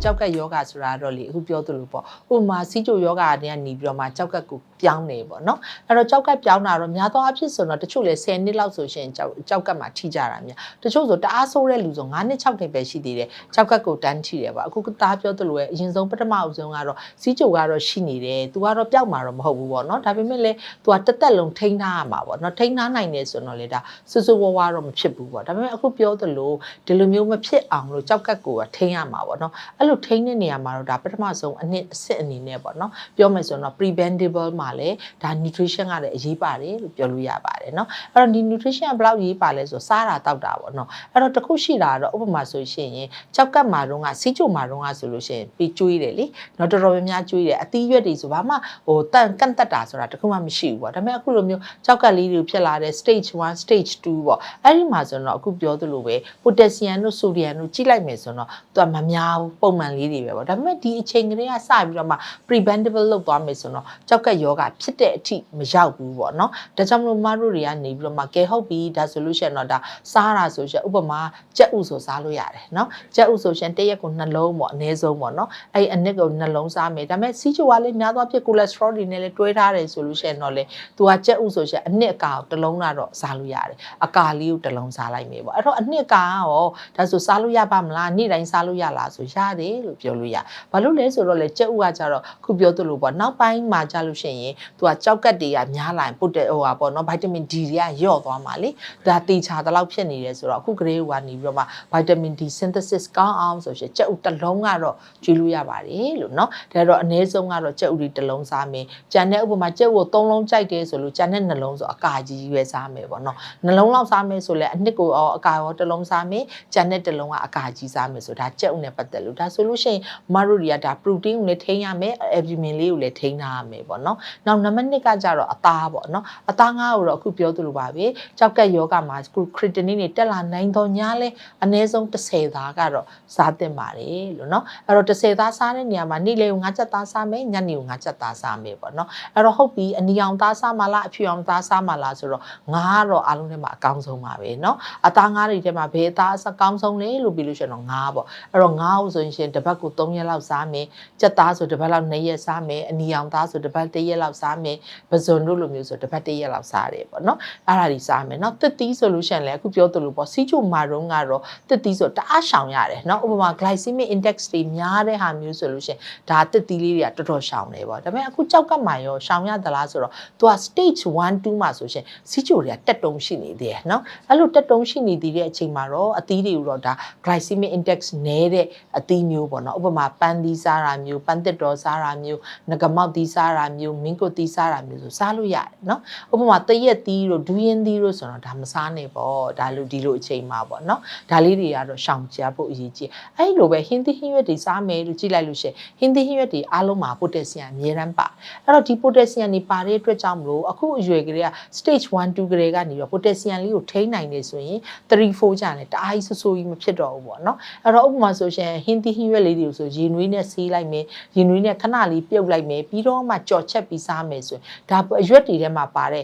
ကြောက်ကက်ယောဂဆိုတာတော့လေအခုပြောသလိုပေါ့ဥပမာစီးကျိုယောဂကနေပြီးတော့မှကြောက်ကက်ကိုပြောင်းနေပေါ့နော်အဲ့တော့ကြောက်ကက်ပြောင်းတာတော့များသောအားဖြင့်ဆိုတော့တချို့လေ10နှစ်လောက်ဆိုရှင်ကြောက်ကက်မှာထိကြတာများတချို့ဆိုတအားဆိုးတဲ့လူဆို9နှစ်6နှစ်ပဲရှိသေးတယ်ကြောက်ကက်ကိုတန်းထိတယ်ပေါ့အခုသားပြောသလိုပဲအရင်ဆုံးပထမအဆုံးကတော့စီးကျိုကတော့ရှိနေတယ်သူကတော့ပျောက်မှာတော့မဟုတ်ဘူးပေါ့နော်ဒါပေမဲ့လည်းသူကတက်တက်လုံးထိန်းထားရမှာပေါ့နော်ထိန်းထားနိုင်တယ်ဆိုတော့လေဒါဆူဆူဝါးဝါတော့မဖြစ်ဘူးပေါ့ဒါပေမဲ့အခုပြောသလိုဒီလိုမျိုးမဖြစ်အောင်လို့ကြောက်ကက်ကိုထိန်းရမှာပေါ့နော်အဲ့လိုထိန်းတဲ့နေရာမှာတော့ဒါပထမဆုံးအစစ်အနေနဲ့ပေါ့နော်ပြောမယ်ဆိုတော့ preventable မှာလည်းဒါ nutrition ကလည်းအရေးပါတယ်လို့ပြောလို့ရပါတယ်เนาะအဲ့တော့ဒီ nutrition ကဘယ်လောက်ရေးပါလဲဆိုစားတာတောက်တာပေါ့เนาะအဲ့တော့တခုရှိတာတော့ဥပမာဆိုရှင်ကြောက်ကတ်မှာတော့ကစီးချိုမှာတော့ကဆိုလို့ရှိရင်ပြီးကျွေးတယ်လေเนาะတော်တော်များများကျွေးတယ်အသီးရွက်တွေဆိုဘာမှဟိုတန်ကန့်တက်တာဆိုတာတခုမှမရှိဘူးပေါ့ဒါပေမဲ့အခုလိုမျိုးကြောက်ကတ်လေးတွေဖြစ်လာတဲ့ stage 1 stage 2ပေါ့အဲ့ဒီမှာဆိုတော့အခုပြောသလိုပဲ potassium တို့ sodium တို့ကြည့်လိုက်မယ်ဆိုတော့သူကမများဘူးပုံမှန်လေးတွေပဲပေါ့ဒါပေမဲ့ဒီအချိန်ကလေးကစပြီးတော့မှ preventable လုပ်သွားမယ်ဆိုတော့ကြောက်ကတ်ယောဂဖြစ်တဲ့အထိမရောက်ဘူးပေါ့နော်ဒါကြောင့်မလို့မတို့တွေကနေပြီးတော့မှကဲဟုတ်ပြီဒါဆိုလို့ရှိရင်တော့ဒါစားတာဆိုရှင်ဥပမာကြက်ဥဆိုစားလို့ရတယ်နော်ကြက်ဥဆိုရှင်တစ်ရက်ကို2လုံးပေါ့အနည်းဆုံးပေါ့နော်အဲ့အနည်းကို2လုံးစားမယ်ဒါပေမဲ့စီးချိုကလည်းများသောအားဖြင့် cholesterol တွေနဲ့လည်းတွဲထားတယ်ဆိုလို့ရှိရင်တော့လေသူကကြက်ဥဆိုရှင်အနည်းအကာကို1လုံးတော့စားလို့ရတယ်အကာလေးကို1လုံးစားလိုက်မယ်ပေါ့အဲ့တော့အနည်းကာရောဒါဆိုစားလို့ရပါမလားနေ့တိုင်းစားလို့ရလားဆိုရတယ်လို့ပြောလို့ရဘာလို့လဲဆိုတော့လေကြက်ဥကကြတော့ခုပြောသလိုပေါ့နောက်ပိုင်းမှာကြလို့ရှိရင်သူကကြောက်ကတ်တွေကများလာရင်ပုတ်တဲ့ဟိုပါပေါ့နော်ဗိုက်တာမင် D တွေကလျော့သွားမှာလေဒါတေချာတလောက်ဖြစ်နေတယ်ဆိုတော့အခုကလေးကနေပြီးတော့မှဗိုက်တာမင် D synthesis ကောင်းအောင်ဆိုရှင်ကြက်ဥတစ်လုံးကတော့ကျွေးလို့ရပါတယ်လို့နော်ဒါတော့အနည်းဆုံးကတော့ကြက်ဥတွေတစ်လုံးစားမယ်ကြံတဲ့ဥပမာကြက်ဥကို3လုံးကြိုက်တယ်ဆိုလို့ကြံတဲ့နှလုံးဆိုအကာကြီးပဲစားမယ်ပေါ့နော်နှလုံးလောက်စားမယ်ဆိုလဲအနှစ်ကိုအကာရောတစ်လုံးစားမယ်ကြံတဲ့တစ်လုံးကအကာကြီးစားမယ်ဆိုဒါကြက်ဥနဲ့ပတ်သက်လို့ဒါဆိုလို့ရှိရင်မတို့တွေကဒါ protein ကိုလည်းထိန်းရမယ် albumin လေးကိုလည်းထိန်းထားရမယ်ပေါ့နော်နောက်နံပါတ်2ကကြတော့အသားပေါ့နော်အသားငါးကိုတော့အခုပြောသလိုပါပဲကြောက်ကက်ယောဂမှာ creatinine တွေတက်လာနိုင်တော့ညာလဲအနည်းဆုံး10သားကတော့စားသင့်ပါတယ်လို့နော်အဲ့တော့10သားစားတဲ့နေရာမှာနေ့လေကို9ချက်သားစားမယ်ညနေကို9ချက်သားစားမယ်ပေါ့နော်အဲ့တော့ဟုတ်ပြီအနီအောင်သားစားမလားအဖြူအောင်သားစားမလားဆိုတော့ငါးကတော့အားလုံးထဲမှာအကောင်းဆုံးပါပဲနော်အသားငါးတွေထဲမှာဘယ်အသားအကောင်းဆုံးလဲလို့ပြီးလို့ရှိရင်တော့ငါးပေါ့အဲ့တော့ငါးကိုဆိုရင်တစ်ပတ်ကို3ရက်လောက်စားမယ်ကြက်သားဆိုတစ်ပတ်လောက်2ရက်စားမယ်အနီအောင်သားဆိုတစ်ပတ်1ရက်လောက်စားမယ်ပဇွန်တို့လိုမျိုးဆိုတစ်ပတ်1ရက်လောက်စားတယ်ပေါ့နော်အဲ့ဒါကြီးစားမယ်နော်တစ်သီးဆိုလို့ရှိရင်လည်းအခုပြောသလိုပေါ့စီးချိုမာရုံးကတော့တစ်သီးဆိုတအားရှောင်ရတယ်နော်ဥပမာ glycemic index တွေများတဲ့ဟာမျိုးဆိုလို့ရှိရင်ဒါတစ်သီးလေးတွေကတော်တော်ရှောင်တယ်ပေါ့ဒါပေမဲ့အခုကြောက်ကတ်မှာရောရှောင်ရသလားဆိုတော့သူက stage 1 2မှာဆိုရှင်စီးချိုတွေကတက်တုံးရှိနေသေးတယ်နော်အဲ့လိုတက်တုံးရှိနေသေးတဲ့အချိန်မှာတော့အသီးတွေကိုတော့ဒါ glycemic index နည်းတဲ့အသီးမျိုးပေါ့နော်ဥပမာပန်းသီးစားတာမျိုးပန်းသစ်တော်စားတာမျိုးငကမောက်သီးစားတာမျိုးမင်းကွတ်သီးစားတာမျိုးဆိုစားလို့ရတယ်နော်ဥပမာတရက်သီးတို့ဒူးရင်သီးတို့ဆိုတော့ဒါမစားနဲ့ပေါ့ဒါလိုဒီလိုအချိန်မှာပေါ့နော်ဒါလေးတွေကတော့ရှောင်ကြဖို့အရေးကြီးအဲ့လိုပဲဟင်းသီးဟင်းရွက်တွေစားမယ်လို့ကြည့်လိုက်လို့ရှိရင်ဟင်းသီးဟင်းရွက်တွေအားလုံးမှာ potassium အများတန်းပါအဲ့တော့ဒီ potassium တွေပါတဲ့အတွက်ကြောင့်မလို့အခုအရွယ်ကလေးက stage 1 2ကလေးကနေတော့ potassium လေးကိုထိန်းနိုင်နေဆိုရင်3 4ကျန်တယ်တအားကြီးဆိုးကြီးမဖြစ်တော့ဘူးပေါ့နော်အဲ့တော့ဥပမာဆိုရှင်ဟင်းသီးဟင်းရွက်လေးတွေကိုဆိုရေနွေးနဲ့ဆေးလိုက်မယ်ရေနွေးနဲ့ခဏလေးပြုတ်လိုက်မယ်ပြီးတော့မှကြော်ချက်ပြီးစားမယ်ဆိုရင်ဒါအရွက်တွေထဲမှာပါတဲ့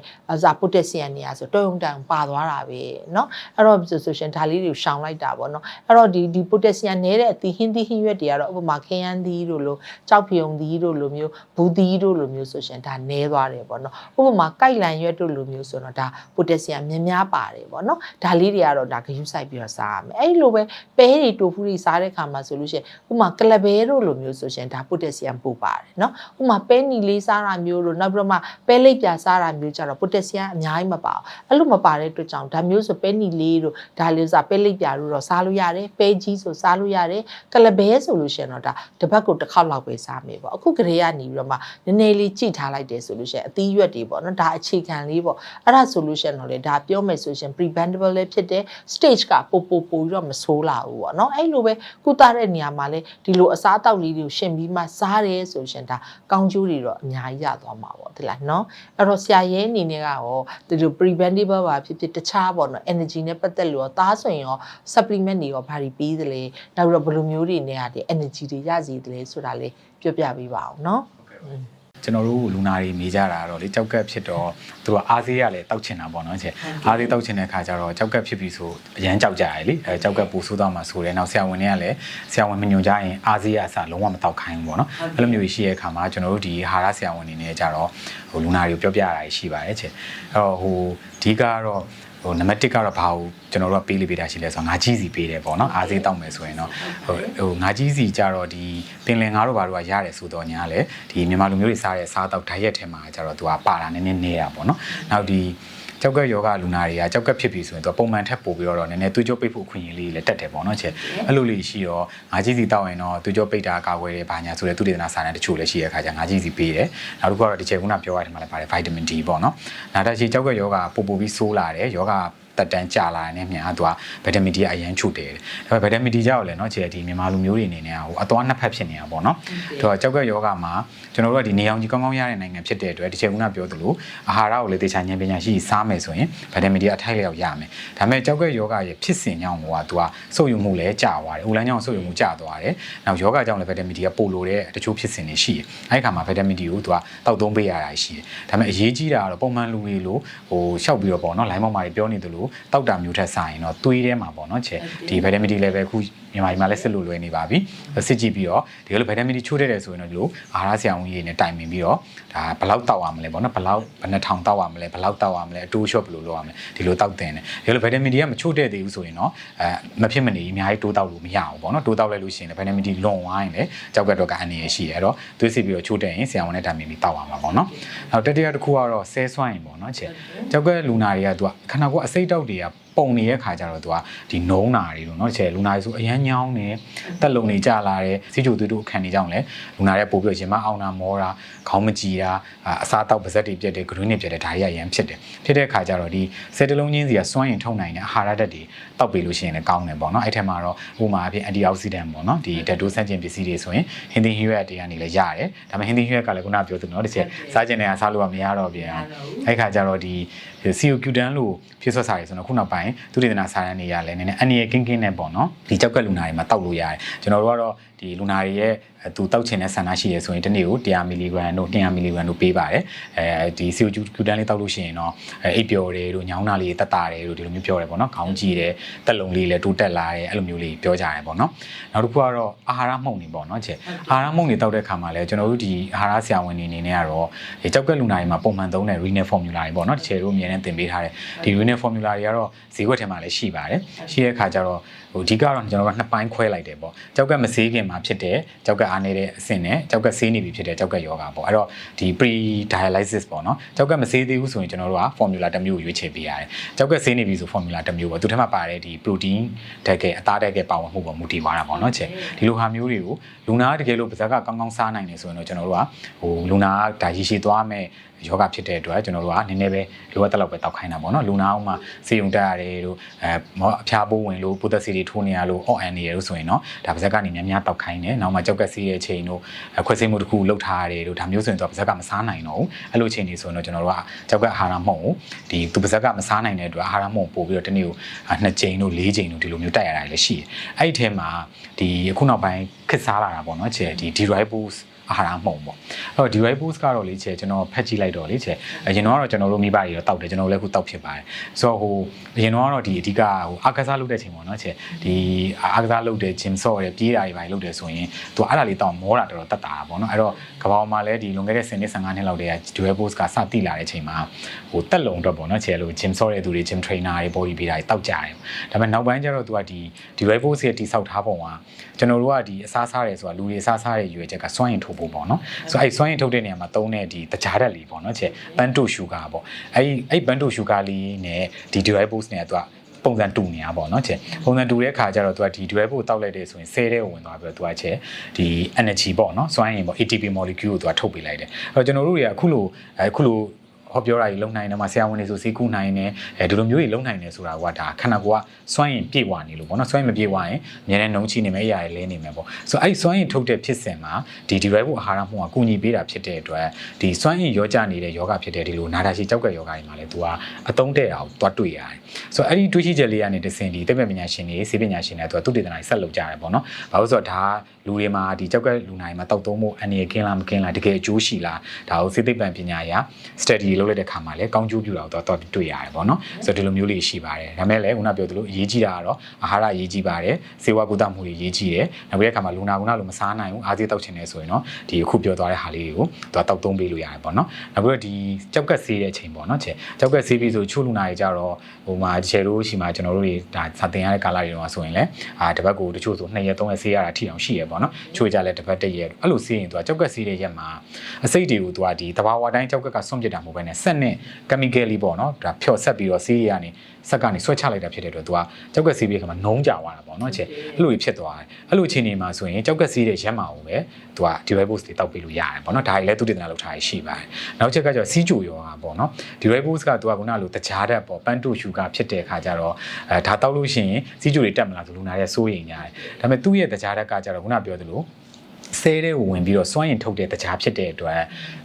potassium တွေอ่ะဆိုတော်ရုံတန်ပါသွားတာပဲเนาะအဲ့တော့ဆိုရှင်ဒါလေးတွေကိုရှောင်လိုက်တာပေါ့เนาะအဲ့တော့ဒီ potassium နည်းတဲ့အသီးဟင်းသီးဟင်းရွက်တွေကတော့ဥပမာခရမ်းသီးတို့လိုကြောက်ဖြုံသီးတို့လိုမျိုးဘူးသီးတို့လိုမျိုးဆိုရှင်ဒါနည်းသွားတယ်ပေါ့เนาะဥပမာကိုက်လန်ရွက်တို့လိုမျိုးဆိုတော့ဒါ potassium များပါတယ်ပေါ့เนาะဒါလေးတွေကတော့ဒါဂရုစိုက်ပြီးတော့စားရမယ်အဲ့လိုပဲပဲတွေတိုဖူးတွေစားတဲ့ခါမှာဆိုလို့ရှိရင်ဥပမာကလဘဲတို့လိုမျိုးဆိုရှင်ဒါ potassium ပိုပါတယ်เนาะဥပမာပဲနီလေးစားတာမျိုးတို့နောက်ပြီးတော့မှပဲလိပ်ပြာစားတာမျိုးကြတော့ potassium အများကြီးမပါဘူးအဲ့လိုမပါတဲ့အတွက်ကြောင့်ဒါမျိုးဆိုပဲနီလေးတို့ဒါလေးစားပဲလိပ်ပြာတို့တော့စားလို့ရတယ်ပဲကြီးဆိုစားလို့ရတယ်ကလဘဲဆိုလို့ရှိရင်တော့ဒါတစ်ပတ်ကိုတစ်ခေါက်လောက်ပဲစားမယ်ပေါ့အခုကလေးကနေပြီးတော့မှနည်းနည်းလေးကြည့်ထားလိုက်တယ်ဆိုလို့ရှိရင်အသီးရွက်တွေပေါ့နော်ဒါအခြေခံလေးပေါ့အဲ့ဒါဆိုလို့ရှိရင်တော့လေဒါပြောမယ်ဆိုရှင် preventable လည်းဖြစ်တယ် stage ကပိုပြီးတော့မဆိုးလာဘူးပေါ့နော်အဲ့လိုပဲကုသတဲ့နေရာမှာလည်းဒီလိုအစားအသောက်လေးတွေကိုရှင်ပြီးမှစားတယ်ဆိုရှင်ဒါကောင်းကျိုးတွေတော့အများကြီးရသွားမှာပေါ့ဒီလားနော်အဲ့တော့ဆရာရဲအနေနဲ့ကရောဒီလို preventable ပါဖြစ်တခြားပေါ့နော် energy နဲ့ပတ်သက်လို့ရောသားဆိုရင်ရော supplement တွေရောဘာတွေပေးသလဲနောက်ပြီးတော့ဘယ်လိုမျိုးတွေနဲ့ကဒီ energy တွေရစီသလဲဆိုတာလေးပြောပြပေးပါအောင်နော် ကျွန်တော်တို့လူနာတွေမေးကြတာတော့လေကြောက်ကက်ဖြစ်တော့သူကအားသေးရလဲတောက်ချင်တာပေါ့နော်ချက်အားသေးတောက်ချင်တဲ့ခါကျတော့ကြောက်ကက်ဖြစ်ပြီဆိုအရန်ကြောက်ကြရလေကြောက်ကက်ပူဆိုးတော့မှဆိုတယ်နောက်ဆရာဝန်တွေကလည်းဆရာဝန်မညွှန်ကြရင်အားသေးရအစားလုံးဝမတောက်ခိုင်းဘူးပေါ့နော်အဲ့လိုမျိုးရှိတဲ့အခါမှာကျွန်တော်တို့ဒီဟာရဆရာဝန်တွေနဲ့ကြတော့ဟိုလူနာတွေကိုပြောပြရတာရှိပါတယ်ချက်အဲ့တော့ဟိုအဓိကတော့နံပါတ်1ကတော့ဘာလို့ကျွန်တော်တို့ကပေးလိပေးတာရှိလဲဆိုတော့ငါးကြီးစီပေးတယ်ပေါ့နော်အားသေးတောက်မယ်ဆိုရင်တော့ဟိုငါးကြီးစီကြတော့ဒီပင်လယ်ငါးတို့ဘာတို့ကရတယ်ဆိုတော့ညာလေဒီမြန်မာလူမျိုးတွေစားတဲ့စားတော့ဓာတ်ရက်ထဲမှာကြတော့သူကပါတာနည်းနည်းနေတာပေါ့နော်နောက်ဒီကြောက်ကက်ယောဂလူနာတွေကကြောက်ကက်ဖြစ်ပြီဆိုရင်သူပုံမှန်ထက်ပိုပြီးတော့နည်းနည်းသွေးကြောပိတ်ဖို့ခွင့်ရလေးလည်းတက်တယ်ပေါ့နော်ချက်အဲ့လိုလေးရှိတော့ငါးကြီးစီတောက်ရင်တော့သွေးကြောပိတ်တာကာကွယ်တယ်ဘာညာဆိုတဲ့သူတေသနာစာတမ်းတချို့လည်းရှိတဲ့အခါကျငါးကြီးစီပေးတယ်နောက်တစ်ခုကတော့ဒီချက်ခုနပြောရတဲ့မှာလည်းပါတယ်ဗိုက်တာမင် D ပေါ့နော်နောက်တစ်ချက်ကြောက်ကက်ယောဂပိုပြီးဆိုးလာတယ်ယောဂတက်တန်းကြာလာတဲ့မြန်သူကဗီတာမင် D အရင်ချုပ်တယ်ဒါပေမဲ့ဗီတာမင် D ကြောက်လဲเนาะခြေဒီမြန်မာလူမျိုးတွေအနေနဲ့ဟိုအသွားနှစ်ဖက်ဖြစ်နေတာပေါ့เนาะတော့ကြောက်ကယောဂမှာကျွန်တော်တို့ကဒီနေအောင်ကြီးကောင်းကောင်းရတဲ့နိုင်ငံဖြစ်တဲ့အတွက်ဒီချိန်ကပြောသလိုအာဟာရကိုလည်းတေချာဉာဏ်ပညာရှိစားမယ်ဆိုရင်ဗီတာမင် D အထိုက်လျောက်ရမယ်ဒါပေမဲ့ကြောက်ကယောဂရဲ့ဖြစ်စဉ်ကြောင့်ကသူကဆုပ်ယူမှုလည်းကြာသွားတယ်ဦးလန်းကြောင့်ဆုပ်ယူမှုကြာသွားတယ်နောက်ယောဂကြောင့်လည်းဗီတာမင် D ကပို့လို့တဲ့တချို့ဖြစ်စဉ်တွေရှိတယ်အဲ့ဒီခါမှာဗီတာမင် D ကိုသူကတောက်သုံးပေးရတာရှိတယ်ဒါပေမဲ့အရေးကြီးတာကတော့ပုံမှန်လူတွေလိုဟိုရှောက်ပြီးတော့ပေါ့เนาะ line ပေါ်မှာပြောနေသလိုတောက်တာမျိုးထက်ဆိုင်တော့သွေးထဲမှာပေါ့နော်ချက်ဒီဗီတာမင် D level ခုမြန်မာပြည်မှာလည်းစစ်လို့လွယ်နေပါပြီစစ်ကြည့်ပြီးတော့ဒီလိုဗီတာမင် D ချိုးတဲ့ဆိုရင်တော့ဒီလိုအာဟာရဆရာဝန်ကြီးနဲ့တိုင်ပင်ပြီးတော့ဒါဘယ်လောက်တောက်ရမလဲပေါ့နော်ဘယ်နှထောင်တောက်ရမလဲဘယ်လောက်တောက်ရမလဲအတိုးရှော့ဘယ်လိုလုပ်ရမလဲဒီလိုတောက်တင်တယ်ဒီလိုဗီတာမင် D ကမချိုးတဲ့သေးဘူးဆိုရင်တော့မဖြစ်မနေအများကြီးတိုးတောက်လို့မရဘူးပေါ့နော်တိုးတောက်လိုက်လို့ရှိရင်လည်းဗီတာမင် D လွန်သွားရင်လည်းကြောက်ကတော့ကအနည်းရှိတယ်အဲ့တော့သွေးစစ်ပြီးတော့ချိုးတဲ့ရင်ဆရာဝန်နဲ့တိုင်ပင်ပြီးတောက်ရမှာပေါ့နော်နောက်တတိယတစ်ခုကတော့ဆဲဆွမ်းရင်ပေါ့နော်ချက်ကြောက်ကလူနာတွေကသူကခန္ဓာကိုယ်အစိတ်တောက်တွေကပုံနေတဲ့ခါကျတော့သူကဒီနုံနာတွေလို့เนาะချဲလူနာတွေဆိုအရန်ညောင်းနေတက်လုံနေကြလာတယ်စီချိုသွေးတို့အခန်းနေကြောင်းလဲလူနာတွေပို့ပြီးရင်မအောင်တာမောတာခေါင်းမကြည်တာအစားတောက်ပါဇက်တွေပြက်တယ်ဂရွင်းတွေပြက်တယ်ဒါတွေအရန်ဖြစ်တယ်ဖြစ်တဲ့ခါကျတော့ဒီစက်တလုံးချင်းစီကစွမ်းရင်ထုတ်နိုင်တဲ့အာဟာရဓာတ်တွေတောက်ပေးလို့ရှိရင်လည်းကောင်းတယ်ပေါ့เนาะအဲ့ထက်မှာတော့ဥပမာအဖြစ် antioxidant ပေါ့เนาะဒီဓာတ်တိုးဆန့်ကျင်ပစ္စည်းတွေဆိုရင်ဟင်းသီးဟင်းရွက်တွေကနေလည်းရတယ်ဒါပေမဲ့ဟင်းသီးဟင်းရွက်ကလည်းခုနပြောသလိုเนาะဒီချက်စားကျင်နေတာစားလို့မရတော့ပြန်အဲ့ခါကျတော့ဒီ COQ10 လို့ဖြစ်ဆွတ်စားရဆိုတော့ခုနောက်ပိုင်းသူတေသနာစာရန်တွေရလဲနည်းနည်းအန်ရီကင်းကင်းနဲ့ပေါ့နော်ဒီကြောက်ကက်လူနာတွေမှာတောက်လို့ရတယ်ကျွန်တော်တို့ကတော့ဒီလူနာတွေရဲ့သူတောက်ချင်တဲ့ဆန္ဒရှိရဆိုရင်တစ်နေ့ကို100 mg တို့200 mg တို့ပေးပါတယ်ဒီ COQ10 လေးတောက်လို့ရှိရင်တော့အိပ်ပျော်တယ်တို့ညောင်းတာလေးတက်တာတယ်တို့ဒီလိုမျိုးပြောတယ်ပေါ့နော်ခေါင်းကြည့်တယ်တက်လုံလေးလည်းတိုးတက်လာတယ်အဲ့လိုမျိုးလေးပြောကြတယ်ပေါ့နော်နောက်တစ်ခုကတော့အာဟာရမှုန့်နေပေါ့နော်ချက်အာဟာရမှုန့်နေတောက်တဲ့ခါမှာလည်းကျွန်တော်တို့ဒီအာဟာရဆရာဝန်တွေအနေနဲ့ကတော့ဒီကြောက်ကက်လူနာတွေမှာပုံမှန်သုံးတဲ့ renal formula တွေပေါ့နော်တစ်ချက်တို့အမြဲတမ်းသင်ပေးထားတယ်ဒီ renal formula တွေကတော့ဈေးကွက်ထဲမှာလည်းရှိပါတယ်ရှိတဲ့ခါကျတော့ဟိုအဓိကတော့ကျွန်တော်တို့ကနှစ်ပိုင်းခွဲလိုက်တယ်ပေါ့ကြောက်ကက်မဆေးခင်မှာဖြစ်တဲ့ကြောက်ကက်အားနေတဲ့အဆင့်နဲ့ကြောက်ကက်ဆေးနေပြီဖြစ်တဲ့ကြောက်ကက်ယောဂပေါ့အဲ့တော့ဒီ pre dialysis ပေါ့နော်ကြောက်ကက်မဆေးသေးဘူးဆိုရင်ကျွန်တော်တို့က formula တစ်မျိုးကိုရွေးချယ်ပေးရတယ်ကြောက်ကက်ဆေးနေပြီဆို formula တစ်မျိုးပေါ့သူထဲမှာပါတဲ့ဒီ protein ဓာတ်ကဲအသားဓာတ်ကဲပါဝင်မှုပေါ်မူတည်သွားတာပေါ့နော်ချက်ဒီလိုဟာမျိုးတွေကိုလူနာတကယ်လို့ပါဇက်ကကောင်းကောင်းစားနိုင်နေဆိုရင်တော့ကျွန်တော်တို့ကဟိုလူနာကဒါရည်ရှိသွားမယ်ယောဂဖြစ်တဲ့အတွက်ကျွန်တော်တို့ကနည်းနည်းပဲလိုအပ်တဲ့လောက်ပဲတောက်ခိုင်းတာပေါ့နော်လူနာအောင်မှာစေယုံတက်ရတယ်တို့အဖျားပိုးဝင်လို့ပိုသက်စီတွေထိုးနေရလို့အော့အန်နေရလို့ဆိုရင်တော့ဒါပါဇက်ကနေများများတောက်ခိုင်းတယ်နောက်မှကြောက်ကက်စီးရဲ့ချိန်တို့ခွဲစိတ်မှုတစ်ခုလှုပ်ထားရတယ်တို့ဒါမျိုးဆိုရင်တော့ပါဇက်ကမစားနိုင်တော့ဘူးအဲ့လိုချိန်တွေဆိုရင်တော့ကျွန်တော်တို့ကကြောက်ကက်အာဟာရမှုန့်ကိုဒီသူပါဇက်ကမစားနိုင်တဲ့အတွက်အာဟာရမှုန့်ပို့ပြီးတော့တနေ့ကို2ချိန်တို့4ချိန်တို့ဒီလိုမျိုးတက်ရတာလည်းရှိတယ်အဲ့ဒီထဲမှာဒီအခုနောက်ပိုင်းခစ်စားလာတာပေါ့နော်ချေဒီ derivativesအာဟာရမှုန့်ပေါ့အဲ့တော့ derivatives ကတော့လေချေကျွန်တော်ဖတ်ကြည့်လိုက်တော့လေချေအရင်တော့ကျွန်တော်တို့မိဘတွေတော့တောက်တယ်ကျွန်တော်လည်းခုတောက်ဖြစ်ပါတယ်ဆိုတော့ဟိုအရင်တော့ဒီအဓိကဟိုအာကစားလုပ်တဲ့ချိန်ပေါ့နော်ချေဒီအာကစားလုပ်တဲ့ gym ဆော့တယ်ပြေးတာတွေပိုင်းလုပ်တယ်ဆိုရင်သူအဲ့ဒါလေးတောက်မောတာတော်တော်တက်တာပေါ့နော်အဲ့တော့ကဘာမှာလည်းဒီလွန်ခဲ့တဲ့10နှစ်15နှစ်လောက်တည်းက derivatives ကစတိလာတဲ့ချိန်မှာဟိုတက်လုံတော့ပေါ့နော်ချေလို့ gym ဆော့တဲ့သူတွေ gym trainer တွေ body builder တွေတောက်ကြတယ်ဒါပေမဲ့နောက်ပိုင်းကျတော့သူကဒီ derivatives ရဲ့တိဆောက်ထားပုံကကျွန်တော်တို့ကဒီအစားစားတယ်ဆိုတာလူတွေအစားစားတဲ့ရွေးချက်ကစွမ်းရင်ထုတ်ဖို့ပေါ့နော်ဆိုအဲ့စွမ်းရင်ထုတ်တဲ့နေရာမှာသုံးတဲ့ဒီတကြားဓာတ်လေးပေါ့နော်ချေပန်းတိုရှူဂါပေါ့အဲ့ပန်းတိုရှူဂါလေးနဲ့ဒီ derivatives နဲ့သူကပုံစံတူနေတာပေါ့နော်ချေပုံစံတူတဲ့ခါကျတော့သူကဒီ derivatives တောက်လိုက်တဲ့ဆိုရင်ဆဲတဲ့ဝင်သွားပြီးတော့သူကချေဒီ energy ပေါ့နော်စွမ်းရင်ပေါ့ ATP molecule ကိုသူကထုတ်ပေးလိုက်တယ်အဲ့တော့ကျွန်တော်တို့တွေကအခုလို ဟောပြောတာကြီးလုံနိုင်တယ်မှာဆရာဝန်တွေဆိုစီးကူးနိုင်တယ်ဒီလိုမျိုးကြီးလုံနိုင်တယ်ဆိုတာကဒါခန္ဓာကိုယ်ကစွမ်းရင်ပြေဝနေလို့ပေါ့နော်စွမ်းရင်မပြေဝရင်အများနဲ့နှုံးချနေမယ်အရာတွေလဲနေမယ်ပေါ့ဆိုတော့အဲ့စွမ်းရင်ထုတ်တဲ့ဖြစ်စဉ်မှာဒီ derivable အာဟာရမှုကကူညီပေးတာဖြစ်တဲ့အတွက်ဒီစွမ်းရင်ရောကြနေတဲ့ယောဂဖြစ်တဲ့ဒီလိုနာတာရှည်ကြောက်ကယောဂတွေမှာလည်းသူကအသုံးတဲ့အောင်သွားတွေ့ရတယ်ဆိုတော့အဲ့ဒီတွေးရှိချက်လေးကနေတစ်ဆင့်ဒီသိပ္ပံပညာရှင်တွေဆေးပညာရှင်တွေသူကသုတေသနတွေဆက်လုပ်ကြတယ်ပေါ့နော်ဘာလို့ဆိုတော့ဒါလူတွေမှာဒီကြောက်ကလူနိုင်မှာတောက်သုံးမှုအနေရကင်းလားမကင်းလားတကယ်အကျိုးရှိလားဒါကိုဆေးသိပ္ပံပညာရာ study လုပ်လိုက်တဲ့ခါမှာလည်းကောင်းကျိုးပြုတာကိုတော့တွေ့ရတယ်ပေါ့နော်ဆိုတော့ဒီလိုမျိုးလေးရှိပါတယ်ဒါမဲ့လည်းခုနပြောသလိုအရေးကြီးတာကတော့အာဟာရအရေးကြီးပါတယ်စေဝါကုသမှုတွေအရေးကြီးတယ်နောက်ပြီးတဲ့ခါမှာလူနာလိုမစားနိုင်ဘူးအားသေးတောက်ချင်နေဆိုရင်တော့ဒီအခုပြောသွားတဲ့ဟာလေးတွေကိုသူကတောက်သုံးပေးလို့ရတယ်ပေါ့နော်နောက်ပြီးတော့ဒီကြောက်ကဆေးတဲ့အချိန်ပေါ့နော်ကြောက်ကဆေးပြီးဆိုချို့လူနာတွေကြတော့ဟိုမှာချယ်လို့ရှိမှကျွန်တော်တို့တွေဒါစာသင်ရတဲ့ကာလတွေတော့ဆိုရင်လည်းတစ်ပတ်ကိုတချို့ဆို2ရက်3ရက်ဆေးရတာထိအောင်ရှိရပေါ့နော်ချို့ကြလည်းတစ်ပတ်1ရက်အဲ့လိုဆေးရင်သူကကြောက်ကဆေးတဲ့ရက်မှာအစိတ်တွေကိုသူကဒီတဘာဝတိုင်းကြောက်ကဆွန့်ပစ်တာမဟုတ်ဘဲနဲ့ဆက်နဲ့ chemically ပေါ့နော်ဒါဖြော်ဆက်ပြီးတော့ဆေးရကနေစက်ကနေဆွဲချလိုက်တာဖြစ်တဲ့အတွက်သူကကြောက်ကဆေးပြီးခါမှာနှုံးကြသွားတာပေါ့နော်အဲ့လိုဖြစ်သွားတယ်အဲ့လိုအခြေအနေမှာဆိုရင်ကြောက်ကဆေးတဲ့ရက်မှာကိုပဲသူက derivable တွေတောက်ပေးလို့ရတယ်ပေါ့နော်ဒါကြီးလည်းသူတည်တယ်လို့ထားရရှိပါတယ်နောက်ချက်ကကျတော့စီးကြိုရောပေါ့နော် derivable ကသူကခုနလိုတကြားတတ်ပေါ့ပန်းတို့ရှူကဖြစ်တဲ့ခါကျတော့ဒါတောက်လို့ရှိရင်စီးကြိုတွေတက်မလားဆိုလူနာရဲ့စိုးရိမ်ကြတယ်ဒါပေမဲ့သူ့ရဲ့တကြားတတ်ကကျတော့ခုနပြောသလိုဆဲတဲ့ကိုဝင်ပြီးတော့စွန့်ရင်ထုတ်တဲ့တကြားဖြစ်တဲ့အတွက်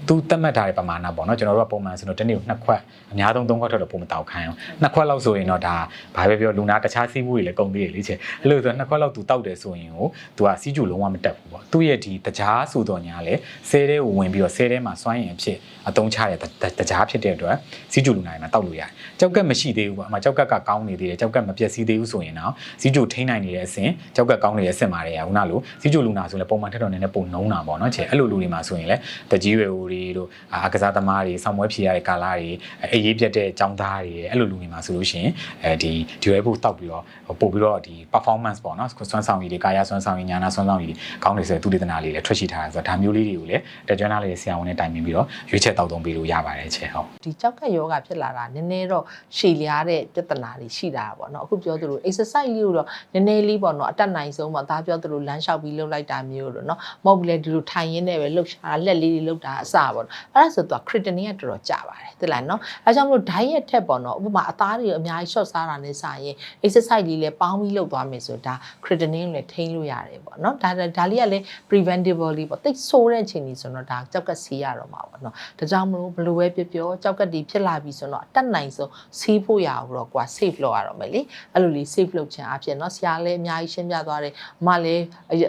သူသတ်မှတ်ထားတဲ့ပမာဏပေါ့နော်ကျွန်တော်တို့ကပုံမှန်ဆိုတော့တစ်နေ့ကို2ခွက်အများဆုံး3ခွက်ထွက်တော့ပုံမတောက်ခိုင်းအောင်2ခွက်လောက်ဆိုရင်တော့ဒါဘာပဲပြောလူနာတခြားစီးမှုတွေလည်းကုန်သေးတယ်လေချေအဲ့လိုဆို2ခွက်လောက်သူတောက်တယ်ဆိုရင်ကိုသူကစီးကျူလုံးဝမတက်ဘူးပေါ့သူ့ရဲ့ဒီတကြားဆိုတော့ညာလေဆဲတဲ့ကိုဝင်ပြီးတော့ဆဲတဲ့မှာစွန့်ရင်အဖြစ်အတုံးချတဲ့တကြားဖြစ်တဲ့အတွက်စီးကျူလူနာတွေမှာတောက်လို့ရတယ်ကြောက်ကက်မရှိသေးဘူးပေါ့အမှကြောက်ကက်ကကောင်းနေသေးတယ်ကြောက်ကက်မပြည့်စည်သေးဘူးဆိုရင်တော့စီးကျူထိန်းနိုင်နေတဲ့အဆင့်ကြောက်ကက်ကောင်းနေတဲ့အဆင့်မှာတွေကခုနလိုစီးကျူလူနာဆိုလည်းပုံမှန်ထက်တော့နည်းနည်းပုံနှုံးတာပေါ့နော်ချေအဲ့လိုလူတွေမှာဆိုရင်လည်းတကြီးရွယ်ဦးတွေတို့အကစားသမားတွေဆောင်းပွဲဖြေရတဲ့ကာလာတွေအေးရေးပြတ်တဲ့ចောင်းသားတွေအဲ့လိုလူတွေမှာဆိုလို့ရှိရင်ဒီ durable တောက်ပြီးတော့ပို့ပြီးတော့ဒီ performance ပေါ့နော်စွမ်းဆောင်ရည်တွေကာယစွမ်းဆောင်ရည်ညာနာစွမ်းဆောင်ရည်ကောင်းနေဆိုတဲ့သူတေသနာလေးလည်းထွက်ရှိထားတာဆိုတော့ဒါမျိုးလေးတွေကိုလည်းတက်ကြွနာလေးဆရာဝန်နဲ့တိုင်ပင်ပြီးတော့ရွေးချက်တောက်သုံးပေးလို့ရပါတယ်ချေဟုတ်ဒီကြောက်ကယောဂဖြစ်လာတာနည်းနည်းတော့ရှည်လျားတဲ့ပြဿနာတွေရှိတာပေါ့နော်အခုပြောသလို exercise လေးကိုတော့နည်းနည်းလေးပေါ့နော်အတက်နိုင်ဆုံးပေါ့ဒါပြောသလိုလမ်းလျှောက်ပြီးလုပ်လိုက်တာမျိုးတော့နော်မဟုတ်ဘူးလေဒီလိုထိုင်ရင်းနဲ့ပဲလှုပ်ရှားလက်လေးတွေလှုပ်တာအစပေါ့နော်အဲ့ဒါဆိုတော့ creatinine ကတော်တော်ကျပါတယ်သိလားနော်အဲကြောင့်မလို့ diet ထက်ပေါ့နော်ဥပမာအသားတွေအများကြီး short စားတာနဲ့စာရင် exercise လေးလည်းပေါင်းပြီးလုပ်သွားမယ်ဆိုဒါ creatinine လည်းထိန်းလို့ရတယ်ပေါ့နော်ဒါလေးကလည်း preventable လေးပေါ့တိတ်ဆိုးတဲ့အချိန်ကြီးဆိုတော့ဒါကြောက်ကက်ဆေးရတော့မှာပေါ့နော်ဒါကြောင့်မလို့ဘလို့ပဲပြောကြောက်ကက်ဒီဖြစ်လာပြီဆိုတော့အတက်နိုင်ဆုံးဆေးဖို့ရအောင်တော့ကွာ save လုပ်ရတော့မယ်လေအဲ့လိုလေး save လုပ်ခြင်းအပြင်နော်ဆရာလည်းအများကြီးရှင်းပြသွားတယ်မလည်း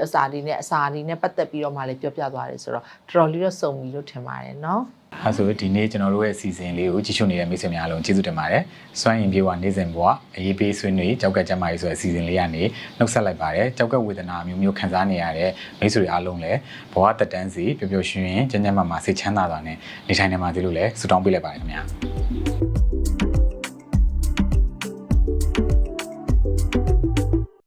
အစာတွေနဲ့ပတ်သက်ပြီးတော့မှလည်းပြောပြသွားတယ်ဆိုတော့တော်တော်လေးတော့စုံပြီလို့ထင်ပါတယ်နော်အဲဆိုဒီနေ့ကျွန်တော်တို့ရဲ့အစီအစဉ်လေးကိုကြည့်ရှုနေတဲ့မိတ်ဆွေများအားလုံးကျေးဇူးတင်ပါတယ်။စွမ်းရင်ပြေဝနေ့စဉ်ဘဝအရေးပေးဆွေးနွေးကြောက်ကက်ကျမကြီးဆိုတဲ့အစီအစဉ်လေးကနေနှုတ်ဆက်လိုက်ပါတယ်။ကြောက်ကက်ဝေဒနာမျိုးမျိုးခံစားနေရတဲ့မိတ်ဆွေတွေအားလုံးလည်းဘဝတက်တန်းစီပျော်ပျော်ရွှင်ရွှင်ကျန်းကျန်းမာမာစိတ်ချမ်းသာစွာနဲ့နေထိုင်နေမှာသေးလို့လည်းဆုတောင်းပေးလိုက်ပါတယ်ခင်ဗျာ။